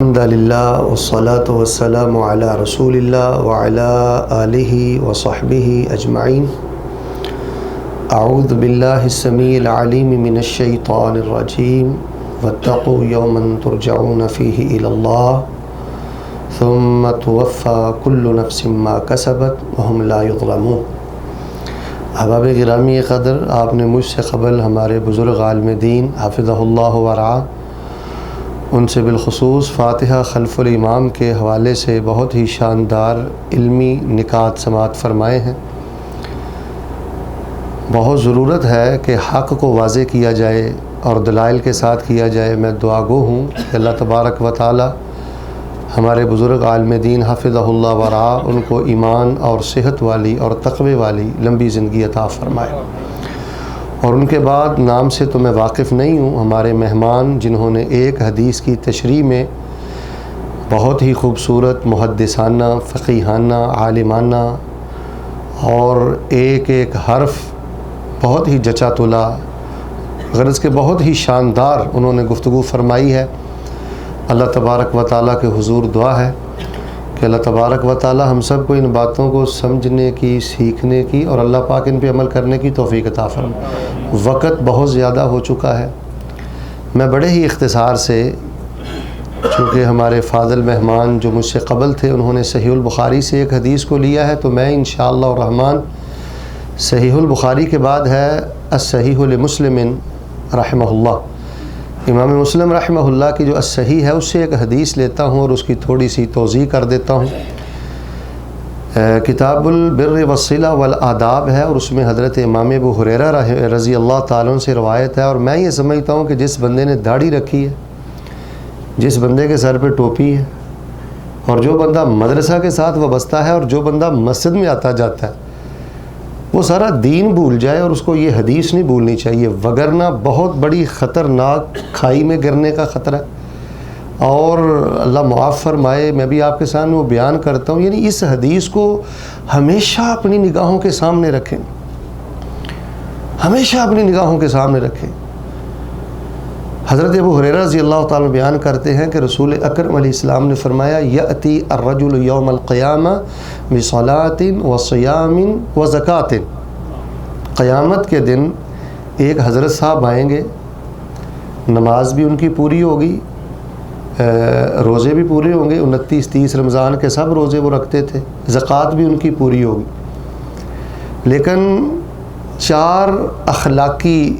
الحمدللہ والصلاة والسلام علی رسول اللہ وعلی آلہ وصحبہ اجمعین۔ اعوذ باللہ السمیع العلیم من الشیطان الرجیم واتقوا یوما ترجعون فیہ الی اللہ ثم توفی کل نفس ما کسبت وہم لا یظلمون۔ احباب گرامی قدر، آپ نے مجھ سے قبل ہمارے بزرگ عالم دین حفظہ اللہ ورعاہ، ان سے بالخصوص فاتحہ خلف الامام کے حوالے سے بہت ہی شاندار علمی نکات سماعت فرمائے ہیں۔ بہت ضرورت ہے کہ حق کو واضح کیا جائے اور دلائل کے ساتھ کیا جائے۔ میں دعا گو ہوں کہ اللہ تبارک و تعالی ہمارے بزرگ عالم دین حفظہ اللہ ورعاہ ان کو ایمان اور صحت والی اور تقوی والی لمبی زندگی عطا فرمائے۔ اور ان کے بعد نام سے تو میں واقف نہیں ہوں، ہمارے مہمان جنہوں نے ایک حدیث کی تشریح میں بہت ہی خوبصورت محدثانہ، فقیہانہ، عالمانہ اور ایک ایک حرف بہت ہی جچا تلا، غرض کہ بہت ہی شاندار انہوں نے گفتگو فرمائی ہے۔ اللہ تبارک و تعالیٰ کے حضور دعا ہے کہ اللہ تبارک و تعالیٰ ہم سب کو ان باتوں کو سمجھنے کی، سیکھنے کی اور اللہ پاک ان پہ عمل کرنے کی توفیق عطا فرمائے۔ وقت بہت زیادہ ہو چکا ہے، میں بڑے ہی اختصار سے، چونکہ ہمارے فاضل مہمان جو مجھ سے قبل تھے انہوں نے صحیح البخاری سے ایک حدیث کو لیا ہے، تو میں انشاءاللہ الرحمن صحیح البخاری کے بعد ہے الصحیح لمسلم رحمہ اللہ، امام مسلم رحمہ اللہ کی جو الصحیح ہے اس سے ایک حدیث لیتا ہوں اور اس کی تھوڑی سی توضیح کر دیتا ہوں۔ کتاب البر والصلہ والآداب ہے اور اس میں حضرت امام ابو ہریرہ رضی اللہ تعالیٰ عنہ سے روایت ہے، اور میں یہ سمجھتا ہوں کہ جس بندے نے داڑھی رکھی ہے، جس بندے کے سر پہ ٹوپی ہے، اور جو بندہ مدرسہ کے ساتھ وابستہ ہے اور جو بندہ مسجد میں آتا جاتا ہے، وہ سارا دین بھول جائے اور اس کو یہ حدیث نہیں بھولنی چاہیے، وگرنہ بہت بڑی خطرناک کھائی میں گرنے کا خطرہ ہے۔ اور اللہ معاف فرمائے، میں بھی آپ کے سامنے وہ بیان کرتا ہوں، یعنی اس حدیث کو ہمیشہ اپنی نگاہوں کے سامنے رکھیں، ہمیشہ اپنی نگاہوں کے سامنے رکھیں۔ حضرت ابو ہریرہ رضی اللہ تعالیٰ بیان کرتے ہیں کہ رسول اکرم علیہ السلام نے فرمایا یأتی الرجل یوم القیامہ بصلاۃ وصیام وزکوٰۃ، قیامت کے دن ایک حضرت صاحب آئیں گے، نماز بھی ان کی پوری ہوگی، روزے بھی پورے ہوں گے، 29-30 رمضان کے سب روزے وہ رکھتے تھے، زکوٰۃ بھی ان کی پوری ہوگی، لیکن 4 اخلاقی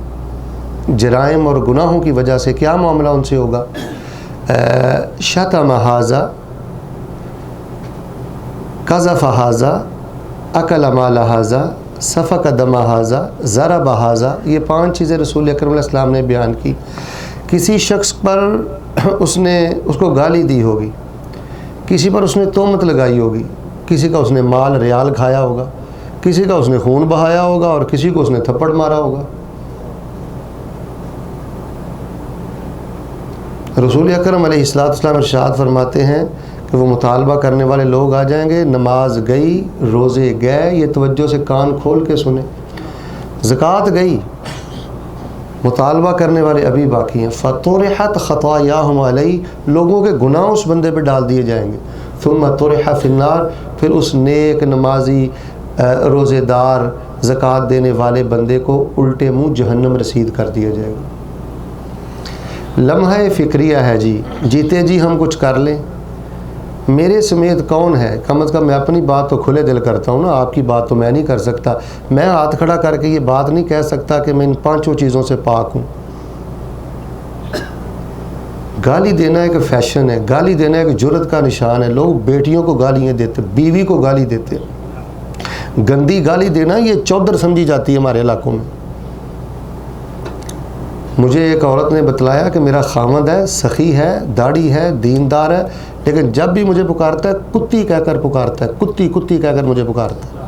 جرائم اور گناہوں کی وجہ سے کیا معاملہ ان سے ہوگا؟ شتم ھذا، قذف ھذا، اکل مال ھذا، سفک دم ھذا، ضرب ھذا، یہ 5 چیزیں رسول اکرم علیہ السلام نے بیان کی۔ کسی شخص پر اس نے اس کو گالی دی ہوگی، کسی پر اس نے تہمت لگائی ہوگی، کسی کا اس نے مال ریال کھایا ہوگا، کسی کا اس نے خون بہایا ہوگا اور کسی کو اس نے تھپڑ مارا ہوگا۔ رسول اکرم علیہ السلام ارشاد فرماتے ہیں کہ وہ مطالبہ کرنے والے لوگ آ جائیں گے، نماز گئی، روزے گئے، یہ توجہ سے کان کھول کے سنیں، زکوٰۃ گئی، مطالبہ کرنے والے ابھی باقی ہیں، فطرحت خطاياهم علیہ، لوگوں کے گناہ اس بندے پہ ڈال دیے جائیں گے، ثم طرح فی النار، پھر اس نیک نمازی روزے دار زکوٰۃ دینے والے بندے کو الٹے منہ جہنم رسید کر دیا جائے گا۔ لمحہ فکریہ ہے جی، جیتے جی ہم کچھ کر لیں، میرے سمیت کون ہے؟ کم از کم میں اپنی بات تو کھلے دل کرتا ہوں نا، آپ کی بات تو میں نہیں کر سکتا، میں ہاتھ کھڑا کر کے یہ بات نہیں کہہ سکتا کہ میں ان 5 چیزوں سے پاک ہوں۔ گالی دینا ایک فیشن ہے، گالی دینا ایک جرت کا نشان ہے، لوگ بیٹیوں کو گالیاں دیتے، بیوی کو گالی دیتے، گندی گالی دینا یہ چودر سمجھی جاتی ہے ہمارے علاقوں میں۔ مجھے ایک عورت نے بتلایا کہ میرا خامد ہے، سخی ہے، داڑھی ہے، دیندار ہے، لیکن جب بھی مجھے پکارتا ہے کتی کہہ کر پکارتا ہے، کتی کتی کہہ کر مجھے پکارتا ہے۔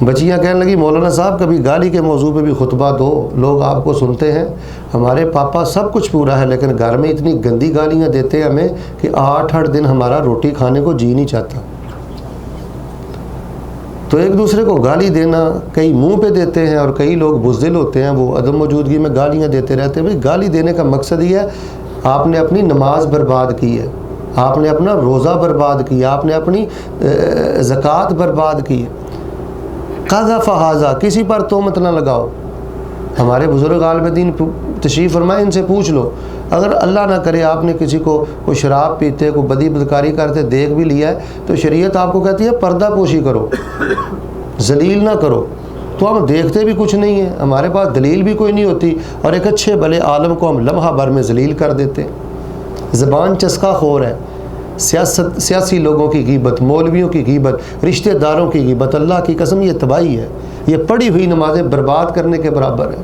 بچیاں کہنے لگی مولانا صاحب کبھی گالی کے موضوع پہ بھی خطبہ دو، لوگ آپ کو سنتے ہیں، ہمارے پاپا سب کچھ پورا ہے لیکن گھر میں اتنی گندی گالیاں دیتے ہیں ہمیں کہ 8 دن ہمارا روٹی کھانے کو جی نہیں چاہتا۔ تو ایک دوسرے کو گالی دینا، کئی منہ پہ دیتے ہیں اور کئی لوگ بزدل ہوتے ہیں، وہ عدم موجودگی میں گالیاں دیتے رہتے ہیں۔ بھئی گالی دینے کا مقصد یہ ہے آپ نے اپنی نماز برباد کی ہے، آپ نے اپنا روزہ برباد کیا، آپ نے اپنی زکوٰۃ برباد کی ہے۔ قذف ھذا، کسی پر تہمت نہ لگاؤ۔ ہمارے بزرگ عالم دین تشریف فرمائے، ان سے پوچھ لو، اگر اللہ نہ کرے آپ نے کسی کو کوئی شراب پیتے، کوئی بدی بدکاری کرتے دیکھ بھی لیا ہے، تو شریعت آپ کو کہتی ہے پردہ پوشی کرو، ذلیل نہ کرو۔ تو ہم دیکھتے بھی کچھ نہیں ہیں، ہمارے پاس دلیل بھی کوئی نہیں ہوتی، اور ایک اچھے بھلے عالم کو ہم لمحہ بھر میں ذلیل کر دیتے۔ زبان چسکا خور ہے، سیاسی لوگوں کی غیبت، مولویوں کی غیبت، رشتہ داروں کی غیبت، اللہ کی قسم یہ تباہی ہے، یہ پڑھی ہوئی نمازیں برباد کرنے کے برابر ہے۔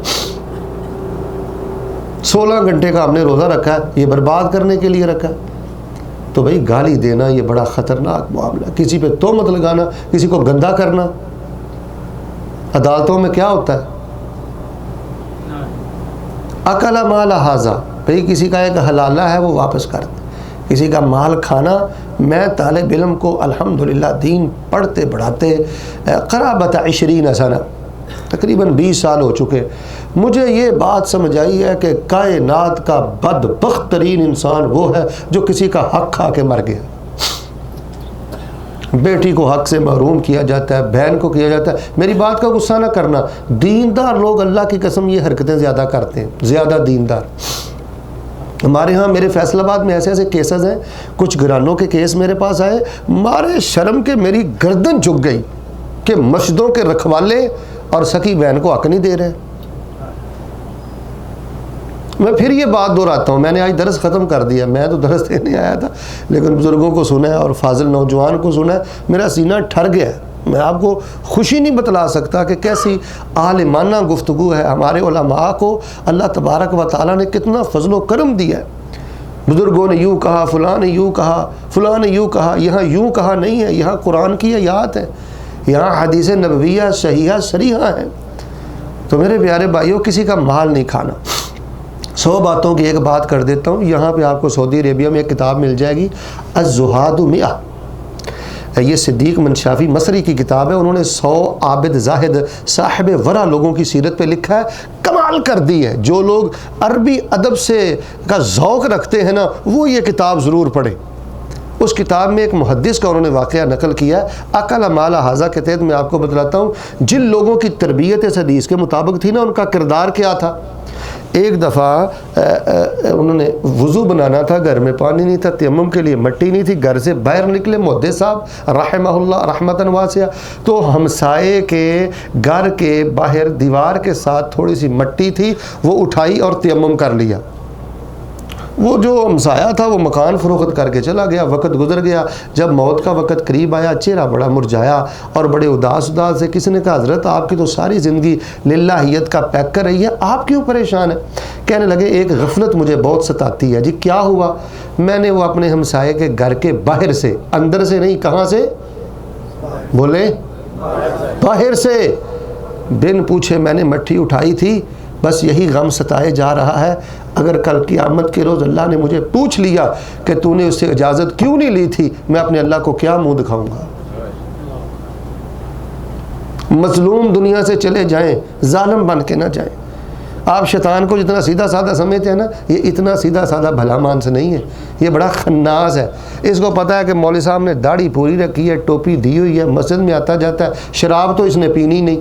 16 گھنٹے کا ہم نے روزہ رکھا ہے، یہ برباد کرنے کے لیے رکھا ہے۔ تو بھئی گالی دینا یہ بڑا خطرناک معاملہ، کسی پہ تہمت لگانا، کسی کو گندا کرنا۔ عدالتوں میں کیا ہوتا ہے؟ اکل مال ھذا، بھئی کسی کا ایک حلالہ ہے وہ واپس کر دے، کسی کا مال کھانا۔ میں طالب علم کو الحمدللہ دین پڑھتے پڑھاتے قرابت 20 سنہ، تقریباً 20 سال ہو چکے، مجھے یہ بات سمجھ آئی ہے کہ کائنات کا بدبخت ترین انسان وہ ہے جو کسی کا حق کھا کے مر گیا۔ بیٹی کو حق سے محروم کیا جاتا ہے، بہن کو کیا جاتا ہے۔ میری بات کا غصہ نہ کرنا، دیندار لوگ اللہ کی قسم یہ حرکتیں زیادہ کرتے ہیں، زیادہ دیندار۔ ہمارے ہاں میرے فیصل آباد میں ایسے ایسے کیسز ہیں، کچھ گھرانوں کے کیس میرے پاس آئے، مارے شرم کے میری گردن جھک گئی کہ مسجدوں کے رکھوالے اور سکی بہن کو حق نہیں دے رہے۔ میں پھر یہ بات دہراتا ہوں، میں نے آج درس ختم کر دیا، میں تو درس دینے آیا تھا لیکن بزرگوں کو سنا ہے اور فاضل نوجوان کو سنا ہے، میرا سینہ ٹھر گیا ہے۔ میں آپ کو خوشی نہیں بتلا سکتا کہ کیسی عالمانہ گفتگو ہے۔ ہمارے علماء کو اللہ تبارک و تعالیٰ نے کتنا فضل و کرم دیا ہے۔ بزرگوں نے یوں کہا، فلاں نے یوں کہا، فلاں نے یوں کہا۔ یہاں یوں کہا نہیں ہے، یہاں قرآن کی آیات ہیں، یہاں حدیث نبویہ صحیحہ صریحہ ہیں۔ تو میرے پیارے بھائیوں، کسی کا مال نہیں کھانا۔ 100 باتوں کی ایک بات کر دیتا ہوں، یہاں پہ آپ کو سعودی عربیہ میں ایک کتاب مل جائے گی، الزہاد 100۔ یہ صدیق منشافی مصری کی کتاب ہے، انہوں نے 100 عابد زاہد صاحب ورع لوگوں کی سیرت پہ لکھا ہے، کمال کر دی ہے۔ جو لوگ عربی ادب سے کا ذوق رکھتے ہیں نا، وہ یہ کتاب ضرور پڑھیں۔ اس کتاب میں ایک محدث کا انہوں نے واقعہ نقل کیا ہے، اکل مال ھذا کے تحت میں آپ کو بتلاتا ہوں جن لوگوں کی تربیت اس حدیث کے مطابق تھی نا، ان کا کردار کیا تھا۔ ایک دفعہ انہوں نے وضو بنانا تھا، گھر میں پانی نہیں تھا، تیمم کے لیے مٹی نہیں تھی، گھر سے باہر نکلے محدث صاحب رحمہ اللہ رحمتاً واسعہ، تو ہمسائے کے گھر کے باہر دیوار کے ساتھ تھوڑی سی مٹی تھی، وہ اٹھائی اور تیمم کر لیا۔ وہ جو ہمسایہ تھا وہ مکان فروخت کر کے چلا گیا، وقت گزر گیا، جب موت کا وقت قریب آیا چہرہ بڑا مرجھایا اور بڑے اداس سے کسی نے کہا حضرت آپ کی تو ساری زندگی للہیت کا پیک کر رہی ہے، آپ کیوں پریشان ہیں؟ کہنے لگے ایک غفلت مجھے بہت ستاتی ہے۔ جی کیا ہوا؟ میں نے وہ اپنے ہمسائے کے گھر کے باہر سے، اندر سے نہیں، کہاں سے بولے؟ باہر سے، بن پوچھے میں نے مٹی اٹھائی تھی، بس یہی غم ستائے جا رہا ہے، اگر کل قیامت کے روز اللہ نے مجھے پوچھ لیا کہ تو نے اس سے اجازت کیوں نہیں لی تھی، میں اپنے اللہ کو کیا منہ دکھاؤں گا؟ مظلوم دنیا سے چلے جائیں، ظالم بن کے نہ جائیں۔ آپ شیطان کو جتنا سیدھا سادہ سمجھتے ہیں نا، یہ اتنا سیدھا سادہ بھلا مانس نہیں ہے، یہ بڑا خناس ہے۔ اس کو پتہ ہے کہ مولوی صاحب نے داڑھی پوری رکھی ہے، ٹوپی دی ہوئی ہے، مسجد میں آتا جاتا ہے، شراب تو اس نے پینی نہیں،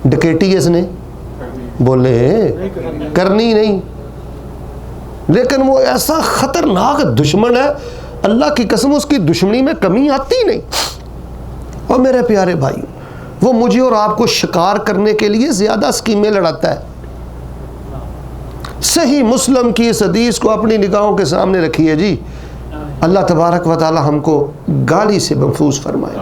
ڈکیٹی اس نے بولے کرنی نہیں، لیکن وہ ایسا خطرناک دشمن ہے، اللہ کی قسم اس کی دشمنی میں کمی آتی نہیں۔ اور میرے پیارے بھائی، وہ مجھے اور آپ کو شکار کرنے کے لیے زیادہ اسکیمیں لڑاتا ہے۔ صحیح مسلم کی اس حدیث کو اپنی نگاہوں کے سامنے رکھیے جی، اللہ تبارک و تعالی ہم کو گالی سے محفوظ فرمائے،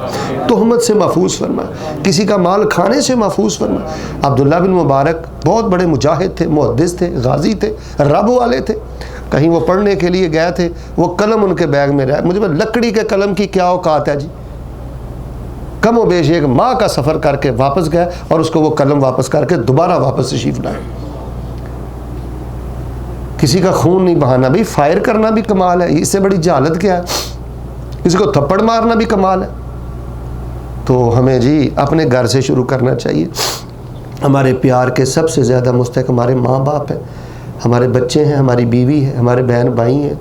تہمت سے محفوظ فرمائے، کسی کا مال کھانے سے محفوظ فرمائے۔ عبداللہ بن مبارک بہت بڑے مجاہد تھے، محدث تھے، غازی تھے، رب والے تھے۔ کہیں وہ پڑھنے کے لیے گئے تھے، وہ قلم ان کے بیگ میں رہا، مجھے لکڑی کے قلم کی کیا اوقات ہے جی؟ کم و بیش ایک ماہ کا سفر کر کے واپس گئے اور اس کو وہ قلم واپس کر کے دوبارہ واپس تشریف لائے۔ کسی کا خون نہیں بہانا، بھی فائر کرنا بھی کمال ہے، اس سے بڑی جہالت کیا ہے؟ کسی کو تھپڑ مارنا بھی کمال ہے۔ تو ہمیں جی اپنے گھر سے شروع کرنا چاہیے۔ ہمارے پیار کے سب سے زیادہ مستحق ہمارے ماں باپ ہیں، ہمارے بچے ہیں، ہماری بیوی ہے، ہمارے بہن بھائی ہیں،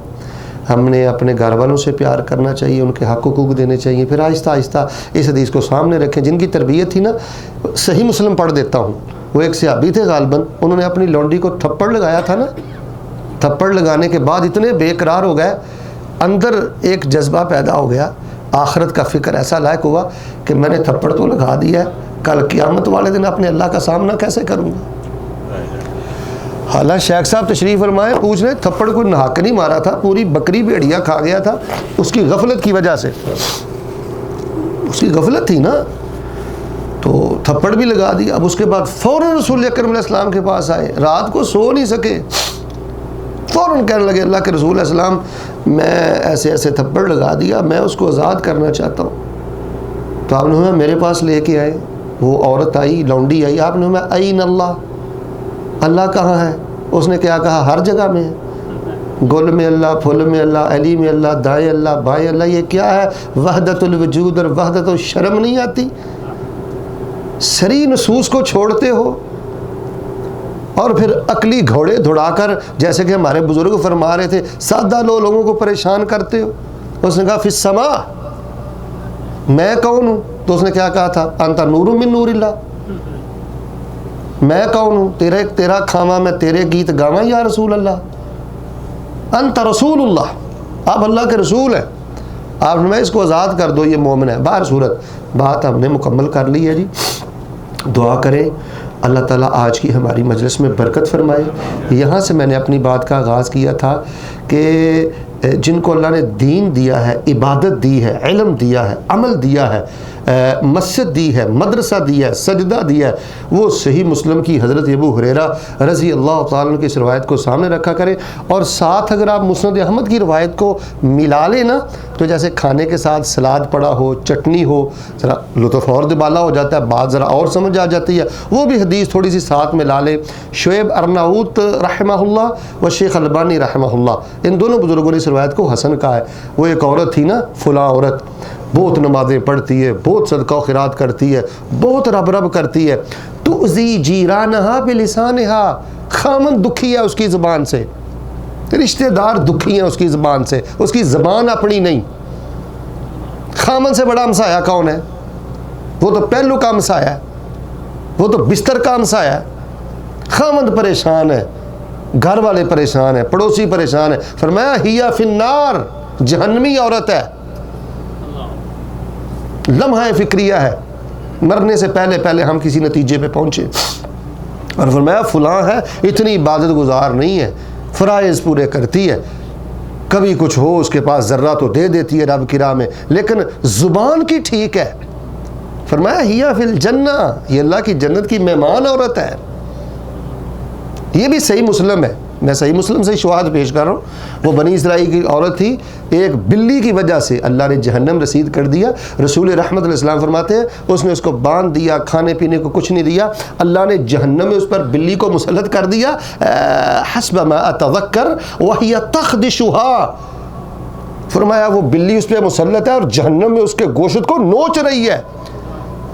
ہم نے اپنے گھر والوں سے پیار کرنا چاہیے، ان کے حق حقوق دینے چاہیے. پھر آہستہ آہستہ اس حدیث کو سامنے رکھیں. جن کی تربیت تھی نا، صحیح مسلم پڑھ دیتا ہوں، وہ ایک صحابی تھے غالباً، انہوں نے اپنی لونڈی کو تھپڑ لگایا تھا نا، تھپڑ لگانے کے بعد اتنے بے قرار ہو گئے، اندر ایک جذبہ پیدا ہو گیا، آخرت کا فکر ایسا لائق ہوا کہ میں نے تھپڑ تو لگا دیا ہے، کل قیامت والے دن اپنے اللہ کا سامنا کیسے کروں گا. حالانکہ شیخ صاحب تشریف فرمائے، پوچھ رہے تھپڑ کو نہاک نہیں مارا تھا، پوری بکری بھیڑیا کھا گیا تھا، اس کی غفلت کی وجہ سے، اس کی غفلت تھی نا، تو تھپڑ بھی لگا دیا. اب اس کے بعد فوراً رسول اکرم علیہ السلام کے پاس آئے، رات کو سو نہیں سکے، فوراً کہنے لگے اللہ کے رسول علیہ السلام میں ایسے ایسے تھپڑ لگا دیا، میں اس کو آزاد کرنا چاہتا ہوں. تو آپ نے فرمایا میرے پاس لے کے آئے. وہ عورت آئی، لونڈی آئی، آپ نے فرمایا این اللہ، اللہ کہاں ہے؟ اس نے کیا کہا؟ ہر جگہ میں ہے، گل میں اللہ، پھول میں اللہ، علی میں اللہ، دائیں اللہ، بائیں اللہ. یہ کیا ہے؟ وحدت الوجود اور وحدت الشرم نہیں آتی؟ سری نصوص کو چھوڑتے ہو اور پھر عقلی گھوڑے دھڑا کر، جیسے کہ ہمارے بزرگ فرما رہے تھے، سادہ لوگوں کو پریشان کرتے ہو. اس نے کہا فی السماء، میں کون ہوں؟ تو اس نے کیا کہا تھا؟ انت نور من نور اللہ، میں کون ہوں؟ تیرا کھاوا میں تیرے گیت گاواں یا رسول اللہ؟ انت رسول اللہ، آپ اللہ کے رسول ہیں. آپ نے اس کو آزاد کر دو، یہ مومن ہے. باہر صورت بات ہم نے مکمل کر لی ہے جی. دعا کریں اللہ تعالیٰ آج کی ہماری مجلس میں برکت فرمائے. یہاں سے میں نے اپنی بات کا آغاز کیا تھا کہ جن کو اللہ نے دین دیا ہے، عبادت دی ہے، علم دیا ہے، عمل دیا ہے، مسجد دی ہے، مدرسہ دیا ہے، سجدہ دیا ہے، وہ صحیح مسلم کی حضرت ابو ہریرہ رضی اللہ تعالیٰ عنہ کی اس روایت کو سامنے رکھا کریں. اور ساتھ اگر آپ مسند احمد کی روایت کو ملا لیں نا، تو جیسے کھانے کے ساتھ سلاد پڑا ہو، چٹنی ہو، ذرا لطف اور دبالا ہو جاتا ہے، بات ذرا اور سمجھ آ جاتی ہے. وہ بھی حدیث تھوڑی سی ساتھ میں لا لیں. شعیب ارناؤت رحمہ اللہ و شیخ البانی رحمہ اللہ، ان دونوں بزرگوں نے اس روایت کو حسن کہا ہے. وہ ایک عورت تھی نا، فلاں عورت، بہت نمازیں پڑھتی ہے، بہت صدقہ و خیرات کرتی ہے، بہت رب رب کرتی ہے. تؤذی جیرانہا بلسانہا، خامن دکھی ہے اس کی زبان سے، رشتہ دار دکھی ہیں اس کی زبان سے، اس کی زبان اپنی نہیں. خامن سے بڑا ہمسایہ کون ہے؟ وہ تو پہلو کا ہمسایہ ہے، وہ تو بستر کا ہمسایہ ہے. خامن پریشان ہے، گھر والے پریشان ہیں، پڑوسی پریشان ہے. فرمایا ہیا فی النار، جہنمی عورت ہے، لمحہ فکریہ ہے، مرنے سے پہلے پہلے ہم کسی نتیجے پہ پہنچے. اور فرمایا فلاں ہے، اتنی عبادت گزار نہیں ہے، فرائض پورے کرتی ہے، کبھی کچھ ہو اس کے پاس ذرہ تو دے دیتی ہے رب کی راہ میں، لیکن زبان کی ٹھیک ہے. فرمایا ہیا فی الجنہ، یہ اللہ کی جنت کی مہمان عورت ہے. یہ بھی صحیح مسلم ہے، میں صحیح مسلم سے شواہد پیش کر رہا ہوں. وہ بنی اسرائیل کی عورت تھی، ایک بلی کی وجہ سے اللہ نے جہنم رسید کر دیا. رسول رحمت علیہ السلام فرماتے ہیں اس نے اس کو باندھ دیا، کھانے پینے کو کچھ نہیں دیا، اللہ نے جہنم میں اس پر بلی کو مسلط کر دیا. حسب ما اتذکر وہی تخدشها، فرمایا وہ بلی اس پہ مسلط ہے اور جہنم میں اس کے گوشت کو نوچ رہی ہے.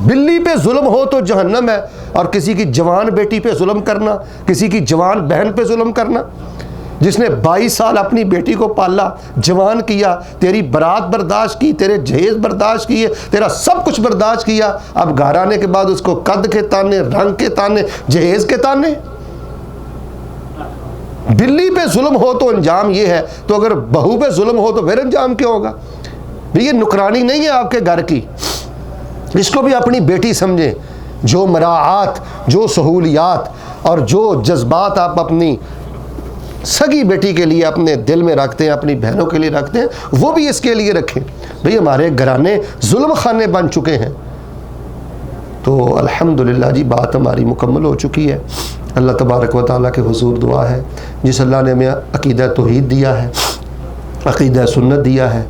بلی پہ ظلم ہو تو جہنم ہے، اور کسی کی جوان بیٹی پہ ظلم کرنا، کسی کی جوان بہن پہ ظلم کرنا، جس نے 22 سال اپنی بیٹی کو پالا، جوان کیا، تیری برات برداشت کی، تیرے جہیز برداشت کیے، تیرا سب کچھ برداشت کیا، اب گھر آنے کے بعد اس کو قد کے تانے، رنگ کے تانے، جہیز کے تانے. بلی پہ ظلم ہو تو انجام یہ ہے، تو اگر بہو پہ ظلم ہو تو پھر انجام کیا ہوگا؟ یہ نکرانی نہیں ہے آپ کے گھر کی، اس کو بھی اپنی بیٹی سمجھیں. جو مراعات، جو سہولیات اور جو جذبات آپ اپنی سگی بیٹی کے لیے اپنے دل میں رکھتے ہیں، اپنی بہنوں کے لیے رکھتے ہیں، وہ بھی اس کے لیے رکھیں. بھئی ہمارے گھرانے ظلم خانے بن چکے ہیں. تو الحمدللہ جی بات ہماری مکمل ہو چکی ہے. اللہ تبارک و تعالیٰ کے حضور دعا ہے جس اللہ نے ہمیں عقیدہ توحید دیا ہے، عقیدہ سنت دیا ہے،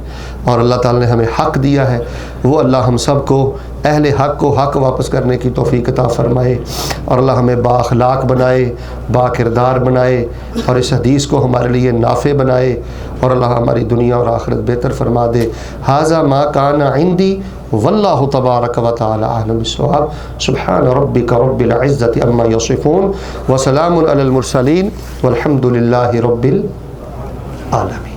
اور اللہ تعالیٰ نے ہمیں حق دیا ہے، وہ اللہ ہم سب کو اہل حق کو حق واپس کرنے کی توفیق عطا فرمائے، اور اللہ ہمیں با اخلاق بنائے، با کردار بنائے، اور اس حدیث کو ہمارے لیے نافع بنائے، اور اللہ ہماری دنیا اور آخرت بہتر فرما دے۔ ھذا ما کان عندی واللہ تبارک و تعالی اعلم بالصواب۔ سبحان ربک رب العزۃ عما یصفون وسلام علی المرسلین والحمد للہ رب العالمین۔